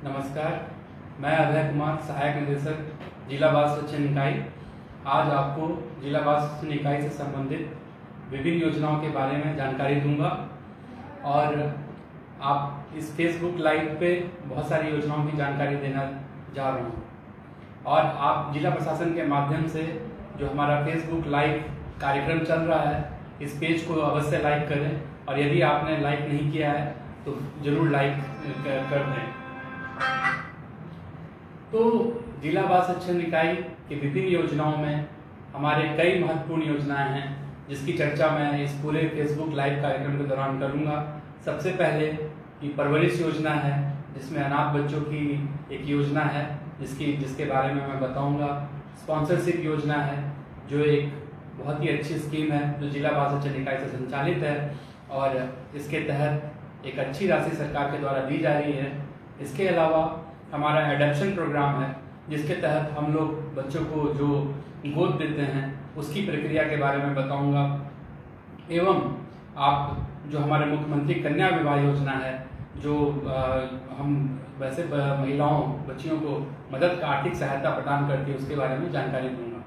नमस्कार, मैं अभय कुमार, सहायक निदेशक जिला बाल शिक्षण इकाई। आज आपको जिला बाल शिक्षण इकाई से संबंधित विभिन्न योजनाओं के बारे में जानकारी दूंगा और आप इस फेसबुक लाइव पे बहुत सारी योजनाओं की जानकारी देना जा रहा हूँ। और आप जिला प्रशासन के माध्यम से जो हमारा फेसबुक लाइव कार्यक्रम चल रहा है, इस पेज को अवश्य लाइक करें और यदि आपने लाइक नहीं किया है तो जरूर लाइक कर दें। तो जिला बाल शिक्षण इकाई की विभिन्न योजनाओं में हमारे कई महत्वपूर्ण योजनाएं हैं जिसकी चर्चा मैं इस पूरे फेसबुक लाइव कार्यक्रम के दौरान करूंगा। सबसे पहले की परवरिश योजना है, जिसमें अनाथ बच्चों की एक योजना है जिसके बारे में मैं बताऊंगा। स्पॉन्सरशिप योजना है जो एक बहुत ही अच्छी स्कीम है जो जिला बाल शिक्षण इकाई से संचालित है और इसके तहत एक अच्छी राशि सरकार के द्वारा दी जा रही है। इसके अलावा हमारा एडॉप्शन प्रोग्राम है जिसके तहत हम लोग बच्चों को जो गोद देते हैं उसकी प्रक्रिया के बारे में बताऊंगा। एवं आप जो हमारे मुख्यमंत्री कन्या विवाह योजना है जो हम वैसे महिलाओं बच्चियों को मदद का आर्थिक सहायता प्रदान करती है उसके बारे में जानकारी दूंगा।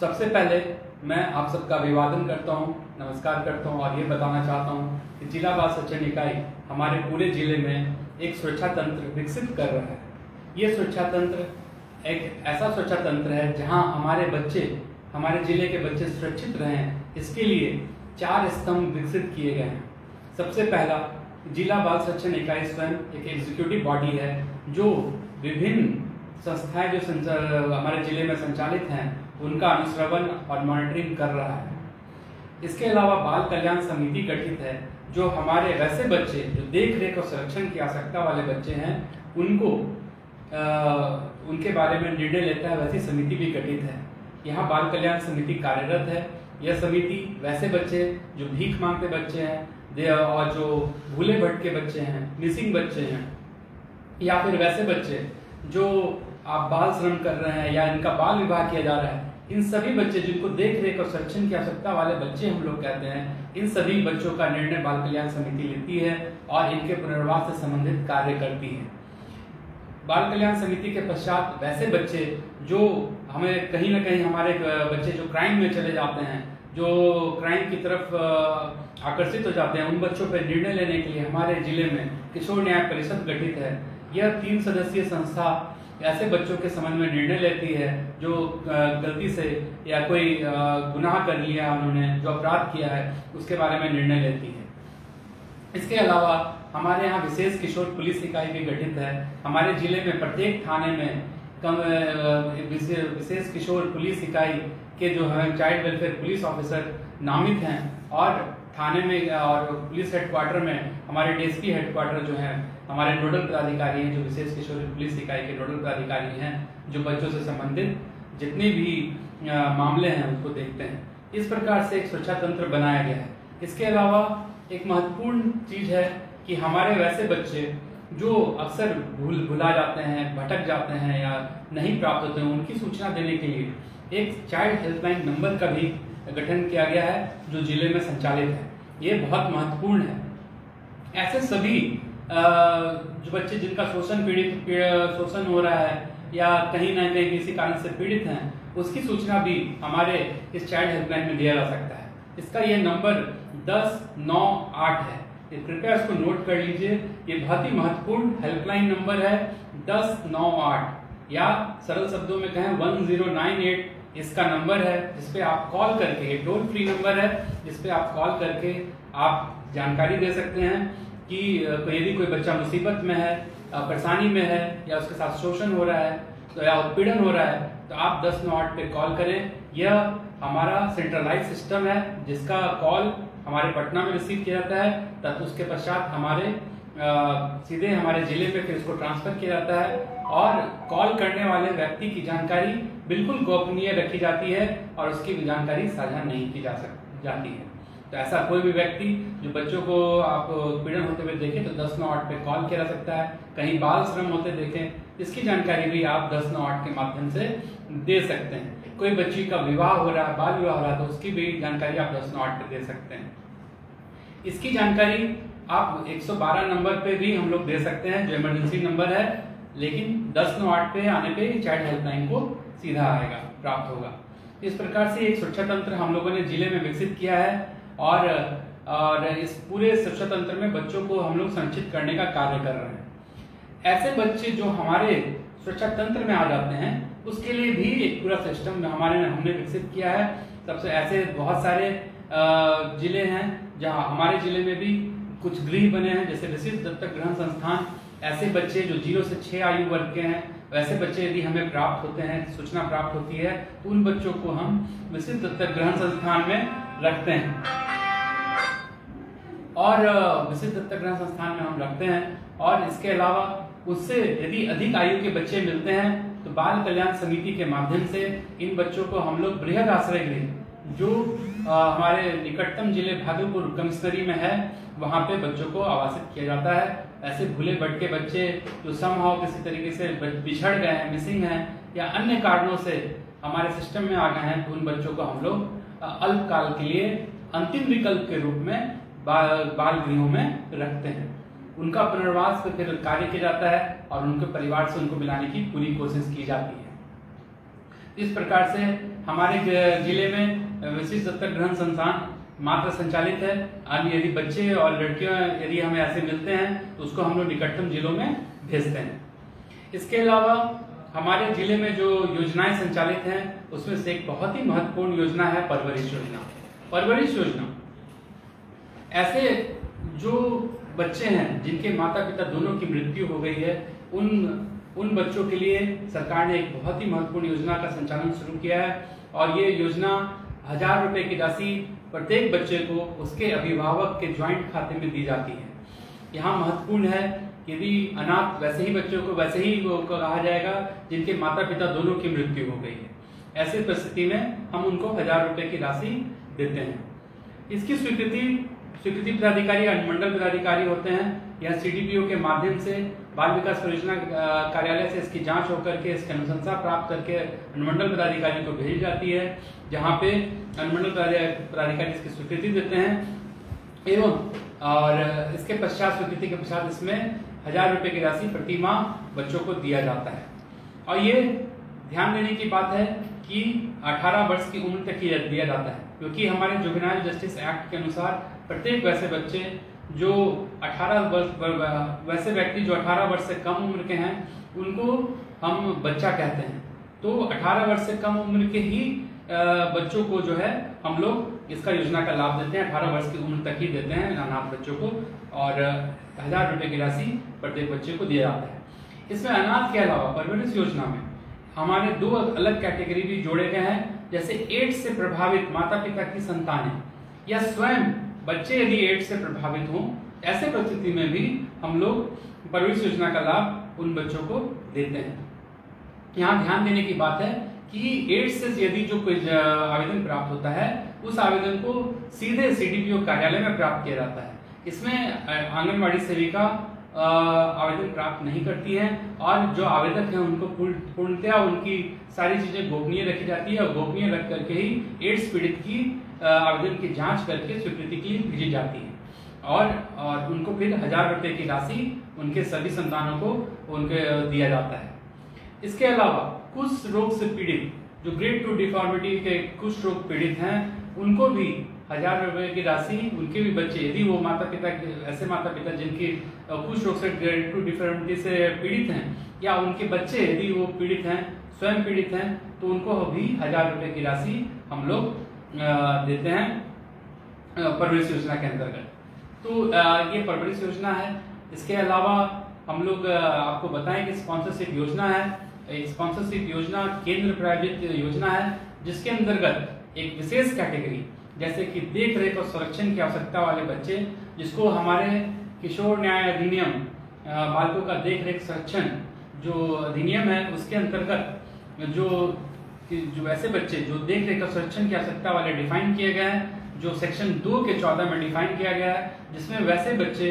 सबसे पहले मैं आप सबका अभिवादन करता हूं, नमस्कार करता हूं और ये बताना चाहता हूं कि जिला बाल शिक्षण इकाई हमारे पूरे जिले में एक सुरक्षा तंत्र विकसित कर रहा है। ये सुरक्षा तंत्र एक ऐसा सुरक्षा तंत्र है जहां हमारे जिले के बच्चे सुरक्षित रहें, इसके लिए 4 स्तंभ विकसित किए गए हैं। सबसे पहला, जिला बाल शिक्षण इकाई स्वयं एक एग्जीक्यूटिव बॉडी है जो विभिन्न संस्थाएं जो हमारे जिले में संचालित हैं उनका अनुश्रवण और मॉनिटरिंग कर रहा है। इसके अलावा बाल कल्याण समिति गठित है जो हमारे वैसे बच्चे जो देख रेख और संरक्षण की आवश्यकता वाले बच्चे हैं उनके बारे में निर्णय लेता है, वैसी समिति भी गठित है। यहाँ बाल कल्याण समिति कार्यरत है। यह समिति वैसे बच्चे जो भीख मांगते बच्चे हैं और जो भूले भटके बच्चे हैं, मिसिंग बच्चे हैं, या फिर वैसे बच्चे जो आप बाल श्रम कर रहे हैं या इनका बाल विवाह किया जा रहा है, इन सभी बच्चे जिनको देख रेख और संरक्षण की आवश्यकता वाले बच्चे हम लोग कहते हैं, इन सभी बच्चों का निर्णय बाल कल्याण समिति लेती है और इनके पुनर्वास से संबंधित कार्य करती है। बाल कल्याण समिति के पश्चात वैसे बच्चे जो हमें कहीं ना कहीं हमारे बच्चे जो क्राइम में चले जाते हैं, जो क्राइम की तरफ आकर्षित हो जाते हैं, उन बच्चों पर निर्णय लेने के लिए हमारे जिले में किशोर न्याय परिषद गठित है। यह 3 सदस्यीय संस्था ऐसे बच्चों के संबंध में निर्णय लेती है जो गलती से या कोई गुनाह कर लिया, उन्होंने जो अपराध किया है उसके बारे में निर्णय लेती है। इसके अलावा हमारे यहाँ विशेष किशोर पुलिस इकाई भी गठित है। हमारे जिले में प्रत्येक थाने में विशेष किशोर पुलिस इकाई के जो है चाइल्ड वेलफेयर पुलिस ऑफिसर नामित हैं और थाने में और पुलिस हेडक्वार्टर में हमारे डीएसपी हेडक्वार्टर जो है हमारे नोडल पदाधिकारी हैं, जो विशेष किशोर पुलिस इकाई के नोडल पदाधिकारी हैं, जो बच्चों से संबंधित जितने भी मामले हैं उसको देखते हैं। इस प्रकार से एक सुरक्षा तंत्र बनाया गया है। इसके अलावा एक महत्वपूर्ण चीज है कि हमारे वैसे बच्चे जो अक्सर भुला जाते हैं, भटक जाते हैं या नहीं प्राप्त होते हैं, उनकी सूचना देने के लिए एक चाइल्ड हेल्पलाइन नंबर का भी गठन किया गया है जो जिले में संचालित है। ये बहुत महत्वपूर्ण है। ऐसे सभी जो बच्चे जिनका शोषण हो रहा है या कहीं ना कहीं किसी कारण से पीड़ित हैं, उसकी सूचना भी हमारे इस चाइल्ड हेल्पलाइन में दिया जा सकता है। इसका ये नंबर 1098 है, कृपया इसको नोट कर लीजिए। ये बहुत ही महत्वपूर्ण हेल्पलाइन नंबर है 1098, या सरल शब्दों में कहें 1098 इसका नंबर है जिसपे आप कॉल करके, ये टोल फ्री नंबर है जिसपे आप कॉल करके आप जानकारी दे सकते हैं कि यदि कोई बच्चा मुसीबत में है, परेशानी में है या उसके साथ शोषण हो रहा है तो या उत्पीड़न हो रहा है तो आप 1098 पे कॉल करें। यह हमारा सेंट्रलाइज सिस्टम है जिसका कॉल हमारे पटना में रिसीव किया जाता है, तब उसके पश्चात हमारे सीधे हमारे जिले पे फिर उसको ट्रांसफर किया जाता है और कॉल करने वाले व्यक्ति की जानकारी बिल्कुल गोपनीय रखी जाती है और उसकी जानकारी साझा नहीं की जाती है। तो ऐसा कोई भी व्यक्ति जो बच्चों को आप पीड़न होते हुए देखें तो 1098 पे कॉल किया जा सकता है। कहीं बाल श्रम होते देखें, इसकी जानकारी भी आप 1098 के माध्यम से दे सकते हैं। कोई बच्ची का विवाह हो रहा है, बाल विवाह हो रहा है, तो उसकी भी जानकारी आप 1098 पे दे सकते हैं। इसकी जानकारी आप 112 नंबर पे भी हम लोग दे सकते हैं, जो इमरजेंसी नंबर है, लेकिन 1098 पे आने पे चाइल्ड हेल्पलाइन को सीधा आएगा, प्राप्त होगा। इस प्रकार से एक सुरक्षा तंत्र हम लोगों ने जिले में विकसित किया है और इस पूरे सुरक्षा तंत्र में बच्चों को हम लोग संरक्षित करने का कार्य कर रहे हैं। ऐसे बच्चे जो हमारे सुरक्षा तंत्र में आ जाते हैं उसके लिए भी एक पूरा सिस्टम हमने विकसित किया है। सबसे ऐसे बहुत सारे जिले हैं जहां हमारे जिले में भी कुछ गृह बने हैं, जैसे विशिष्ट दत्तक ग्रहण संस्थान। ऐसे बच्चे जो 0 से 6 आयु वर्ग के हैं, वैसे बच्चे यदि हमें प्राप्त होते हैं, सूचना प्राप्त होती है, तो उन बच्चों को हम विशिष्ट दत्तक ग्रहण संस्थान में रखते हैं और विशिष्ट दत्तक ग्रहण संस्थान में हम रखते हैं। और इसके अलावा उससे यदि अधिक आयु के बच्चे मिलते हैं तो बाल कल्याण समिति के माध्यम से इन बच्चों को हम लोग बृहद आश्रय गृह जो हमारे निकटतम जिले भागलपुर कमिश्नरी में है, वहां पे बच्चों को आवासित किया जाता है। ऐसे भूले भटके बच्चे जो समहाउ किसी तरीके से बिछड़ गए हैं, मिसिंग हैं, या अन्य कारणों से हमारे सिस्टम में आ गए हैं, तो उन बच्चों को हम लोग अल्पकाल के लिए अंतिम विकल्प के रूप में बाल गृहों में रखते हैं। उनका पुनर्वास पर फिर कार्य किया जाता है और उनके परिवार से उनको मिलाने की पूरी कोशिश की जाती है। इस प्रकार से हमारे जिले में विशिष्ट दत्तक ग्रहण संस्थान मात्र संचालित है। अन्य यदि बच्चे और लड़कियां यदि हमें ऐसे मिलते हैं तो उसको हम लोग निकटतम जिलों में भेजते हैं। इसके अलावा हमारे जिले में जो योजनाएं संचालित हैं उसमें से एक बहुत ही महत्वपूर्ण योजना है परवरिश योजना। परवरिश योजना ऐसे जो बच्चे हैं जिनके माता पिता दोनों की मृत्यु हो गई है, उन बच्चों के लिए सरकार ने एक बहुत ही महत्वपूर्ण योजना का संचालन शुरू किया है। और ये योजना 1000 रुपए की राशि प्रत्येक बच्चे को उसके अभिभावक के ज्वाइंट खाते में दी जाती है। यहाँ महत्वपूर्ण है, यदि अनाथ वैसे ही बच्चों को वैसे ही कहा जाएगा जिनके माता पिता दोनों की मृत्यु हो गई है। ऐसी परिस्थिति में हम उनको 1000 रुपए की राशि देते हैं। इसकी स्वीकृति पदाधिकारी अनुमंडल पदाधिकारी होते हैं या सीडीपीओ के माध्यम से बाल विकास परियोजना कार्यालय से इसकी जांच होकर के इसकी अनुशंसा प्राप्त करके अनुमंडल पदाधिकारी को भेजी जाती है, जहां पे अनुमंडल पदाधिकारी इसकी स्वीकृति देते हैं एवं और इसके पश्चात स्वीकृति के पश्चात इसमें 1000 रुपए की राशि प्रति माह बच्चों को दिया जाता है। और ये ध्यान देने की बात है कि 18 वर्ष की उम्र तक ही दिया जाता है, क्योंकि हमारे जुवेनाइल जस्टिस एक्ट के अनुसार प्रत्येक वैसे बच्चे जो 18 वर्ष वैसे व्यक्ति जो 18 वर्ष से कम उम्र के हैं उनको हम बच्चा कहते हैं। तो 18 वर्ष से कम उम्र के ही बच्चों को जो है हम लोग इसका योजना का लाभ देते हैं। 18 वर्ष की उम्र तक ही देते हैं अनाथ बच्चों को और 1000 रुपए की राशि प्रत्येक बच्चे को दिया जाता है। इसमें अनाथ के अलावा परवरिश योजना में हमारे 2 अलग कैटेगरी भी जोड़े गए हैं, जैसे एड्स से प्रभावित माता पिता की संतानें या स्वयं बच्चे यदि एड्स से प्रभावित हों, ऐसे परिस्थिति में भी हम लोग परवरिश योजना का लाभ उन बच्चों को देते हैं। यहाँ ध्यान देने की बात है कि एड्स से यदि जो कोई आवेदन प्राप्त होता है उस आवेदन को सीधे सीडीपीओ कार्यालय में प्राप्त किया जाता है। इसमें आंगनबाड़ी सेविका आवेदन प्राप्त नहीं करती हैं और जो आवेदक हैं उनको पूर्णतया उनकी सारी चीजें गोपनीय रखी जाती है और गोपनीय रख करके ही एड्स पीड़ित की आवेदन की जांच करके स्वीकृति के लिए भेजी जाती है और उनको फिर 1000 रुपए की राशि उनके सभी संतानों को उनके दिया जाता है। इसके अलावा कुष्ठ रोग से पीड़ित जो ग्रेड 2 डिफॉर्मिटी के कुष्ठ रोग पीड़ित हैं उनको भी 1000 रुपए की राशि, उनके भी बच्चे यदि वो ऐसे माता पिता जिनकी कुष्ठ रोग से ग्रेड 2 डिफॉर्मिटी से पीड़ित हैं या उनके बच्चे यदि वो पीड़ित हैं, स्वयं पीड़ित हैं, तो उनको भी 1000 रुपए की राशि हम लोग देते हैं परवरिश योजना के अंतर्गत। तो ये परवरिश योजना है। इसके अलावा हम लोग आपको बताएं कि स्पॉन्सरशिप योजना है। स्पॉन्सरशिप योजना केंद्र प्रायोजित योजना है जिसके अंतर्गत एक विशेष कैटेगरी जैसे कि देख रेख और संरक्षण की आवश्यकता वाले बच्चे, जिसको हमारे किशोर न्याय अधिनियम बालकों का देख रेख संरक्षण जो अधिनियम है उसके अंतर्गत जो ऐसे बच्चे जो देख रेख और संरक्षण की आवश्यकता वाले डिफाइन किए गए हैं, जो सेक्शन 2 के 14 में डिफाइन किया गया है, जिसमें वैसे बच्चे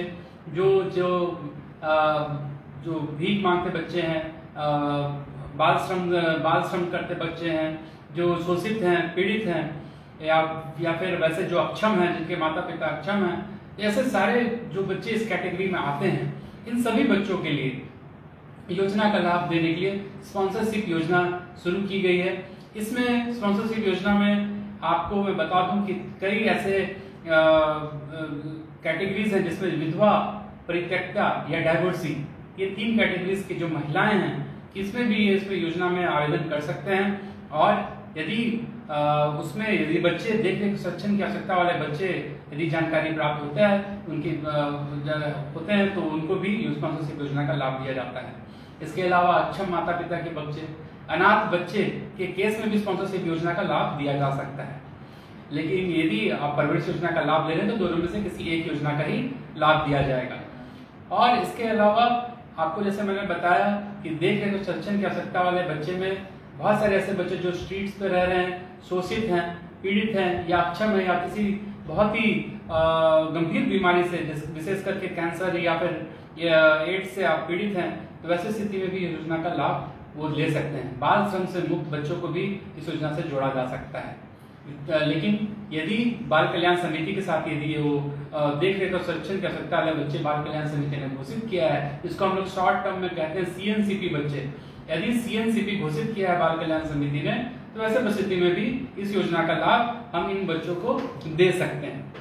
जो भीख मांगते बच्चे हैं, बाल श्रम करते बच्चे हैं, जो शोषित हैं, पीड़ित हैं या फिर वैसे जो अक्षम हैं, जिनके माता पिता अक्षम हैं, ऐसे सारे जो बच्चे इस कैटेगरी में आते हैं, इन सभी बच्चों के लिए योजना का लाभ देने के लिए स्पॉन्सरशिप योजना शुरू की गई है। इसमें स्पॉन्सरशिप योजना में आपको मैं बता दूं कि कई ऐसे कैटेगरीज हैं जिसमें विधवा, परित्यक्ता या डाइवोर्सी, ये 3 कैटेगरीज की जो महिलाएं हैं इसमें भी इसमें योजना में आवेदन कर सकते हैं। और यदि उसमें यदि बच्चे देखने सक्षम की आवश्यकता वाले बच्चे यदि जानकारी प्राप्त होता है उनके होते हैं तो उनको भी स्पॉन्सरशिप योजना का लाभ दिया जाता है। इसके अलावा अक्षम माता पिता के बच्चे, अनाथ बच्चे के केस में भी स्पॉन्सरशिप योजना का लाभ दिया जा सकता है। लेकिन यदि आप परवरिश योजना का लाभ ले रहे हैं तो दोनों में से किसी एक योजना का ही लाभ दिया जाएगा। और इसके अलावा आपको जैसे मैंने बताया कि देख रेख सक्षम की आवश्यकता वाले बच्चे में बहुत सारे ऐसे बच्चे जो स्ट्रीट्स पे रह रहे हैं, शोषित हैं, पीड़ित हैं या अक्षम है या किसी बहुत ही गंभीर बीमारी से विशेष करके कैंसर या फिर एड्स से आप पीड़ित हैं, तो वैसी स्थिति में भी योजना का लाभ वो ले सकते हैं। बाल श्रम से मुक्त बच्चों को भी इस योजना से जोड़ा जा सकता है। लेकिन यदि बाल कल्याण समिति के साथ यदि वो देख रेख और संरक्षण की आवश्यकता वाले बच्चे बाल कल्याण समिति ने घोषित किया है, इसको हम लोग शॉर्ट टर्म में कहते हैं सीएनसीपी बच्चे, यदि सीएनसीपी घोषित किया है बाल कल्याण समिति ने, तो ऐसे परिस्थिति में भी इस योजना का लाभ हम इन बच्चों को दे सकते हैं।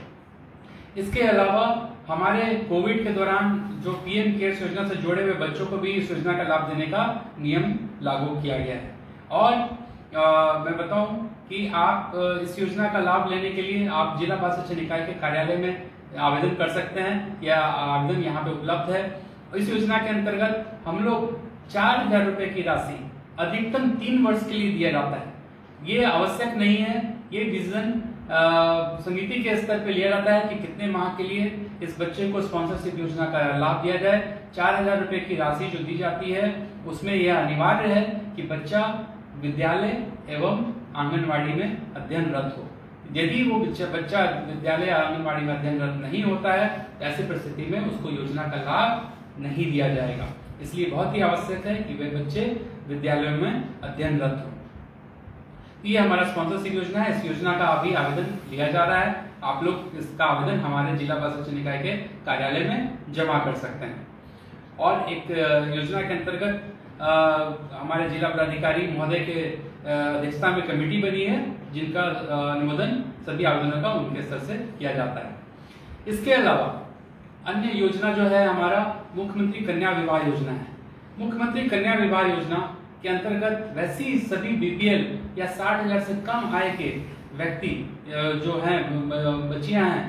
इसके अलावा हमारे कोविड के दौरान जो पीएम केयर्स योजना से जुड़े हुए बच्चों को भी इस योजना का लाभ देने का नियम लागू किया गया है। और मैं बताऊं कि आप इस योजना का लाभ लेने के लिए आप जिला बाल शिक्षा निकाय के कार्यालय में आवेदन कर सकते हैं या आवेदन यहाँ पे उपलब्ध है। इस योजना के अंतर्गत हम लोग 4,000 रुपए की राशि अधिकतम 3 वर्ष के लिए दिया जाता है। ये आवश्यक नहीं है, ये डिसीजन समिति के स्तर पे लिया जाता है कि कितने माह के लिए इस बच्चे को स्पॉन्सरशिप योजना का लाभ दिया जाए। 4,000 रुपए की राशि जो दी जाती है उसमें यह अनिवार्य है कि बच्चा विद्यालय एवं आंगनवाड़ी में अध्ययनरत हो। यदि वो बच्चा विद्यालय या आंगनवाड़ी में अध्ययनरत नहीं होता है, ऐसी परिस्थिति में उसको योजना का लाभ नहीं दिया जाएगा। इसलिए बहुत ही आवश्यक है कि वे बच्चे विद्यालयों में अध्ययनरत हो। ये हमारा स्पॉन्सरशिप योजना है। इस योजना का अभी आवेदन लिया जा रहा है। आप लोग इसका आवेदन हमारे जिला बाल शिक्षा निकाय के कार्यालय में जमा कर सकते हैं। और एक योजना के अंतर्गत हमारे जिला पदाधिकारी महोदय के अध्यक्षता में कमेटी बनी है जिनका अनुमोदन सभी आवेदनों का उनके स्तर से किया जाता है। इसके अलावा अन्य योजना जो है हमारा मुख्यमंत्री कन्या विवाह योजना है। मुख्यमंत्री कन्या विवाह योजना के अंतर्गत वैसी सभी बीपीएल या 60,000 से कम आय के व्यक्ति जो हैं, बच्चियां हैं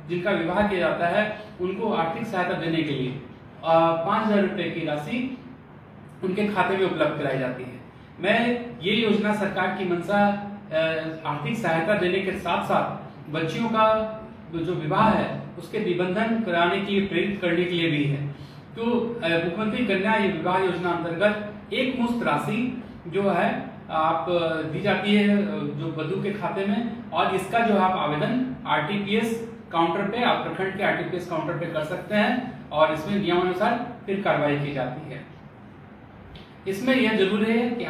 जिनका विवाह किया जाता है, उनको आर्थिक सहायता देने के लिए 5,000 रुपए की राशि उनके खाते में उपलब्ध कराई जाती है। मैं ये योजना सरकार की मंशा आर्थिक सहायता देने के साथ साथ बच्चियों का जो विवाह है उसके निबंधन कराने के लिए प्रेरित करने के लिए भी है। तो मुख्यमंत्री कन्या विवाह योजना अंतर्गत एक मुश्त राशि जो है आप दी जाती है जो वधू के खाते में, और इसका जो आप आवेदन आरटीपीएस काउंटर पे, आप प्रखंड के आरटीपीएस काउंटर पे कर सकते हैं और इसमें नियमानुसार फिर कार्रवाई की जाती है। इसमें यह जरूरी है कि